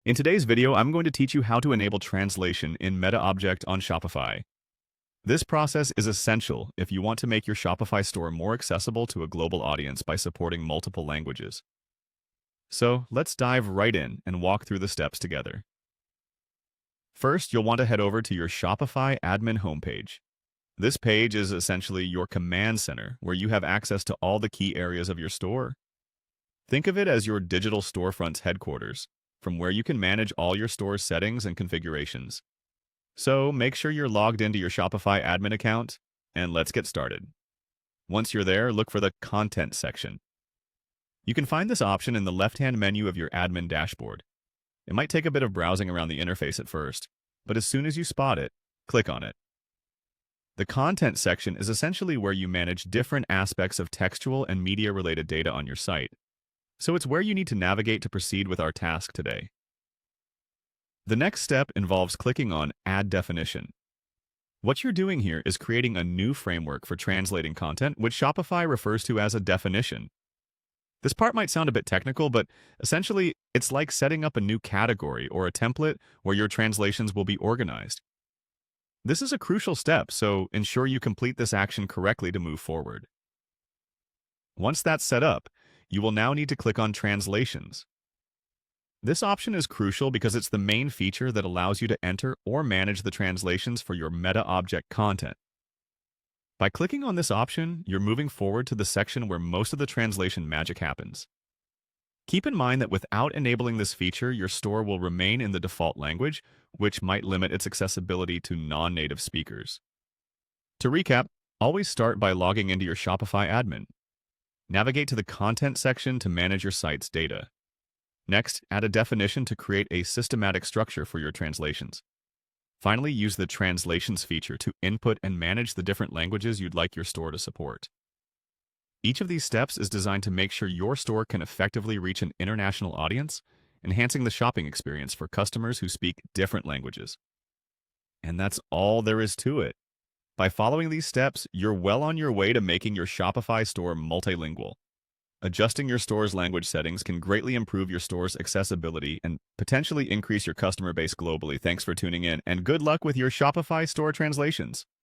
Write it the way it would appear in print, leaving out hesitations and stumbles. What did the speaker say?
In today's video, I'm going to teach you how to enable translation in Metaobject on Shopify. This process is essential if you want to make your Shopify store more accessible to a global audience by supporting multiple languages. So let's dive right in and walk through the steps together. First, you'll want to head over to your Shopify admin homepage. This page is essentially your command center where you have access to all the key areas of your store. Think of it as your digital storefront's headquarters, from where you can manage all your store's settings and configurations. So make sure you're logged into your Shopify admin account, and let's get started. Once you're there, look for the Content section. You can find this option in the left-hand menu of your admin dashboard. It might take a bit of browsing around the interface at first, but as soon as you spot it, click on it. The Content section is essentially where you manage different aspects of textual and media-related data on your site. So it's where you need to navigate to proceed with our task today. The next step involves clicking on Add Definition. What you're doing here is creating a new framework for translating content, which Shopify refers to as a definition. This part might sound a bit technical, but essentially, it's like setting up a new category or a template where your translations will be organized. This is a crucial step, so ensure you complete this action correctly to move forward. Once that's set up, you will now need to click on Translations. This option is crucial because it's the main feature that allows you to enter or manage the translations for your Metaobject content. By clicking on this option, you're moving forward to the section where most of the translation magic happens. Keep in mind that without enabling this feature, your store will remain in the default language, which might limit its accessibility to non-native speakers. To recap, always start by logging into your Shopify admin. Navigate to the Content section to manage your site's data. Next, add a definition to create a systematic structure for your translations. Finally, use the Translations feature to input and manage the different languages you'd like your store to support. Each of these steps is designed to make sure your store can effectively reach an international audience, enhancing the shopping experience for customers who speak different languages. And that's all there is to it. By following these steps, you're well on your way to making your Shopify store multilingual. Adjusting your store's language settings can greatly improve your store's accessibility and potentially increase your customer base globally. Thanks for tuning in, and good luck with your Shopify store translations.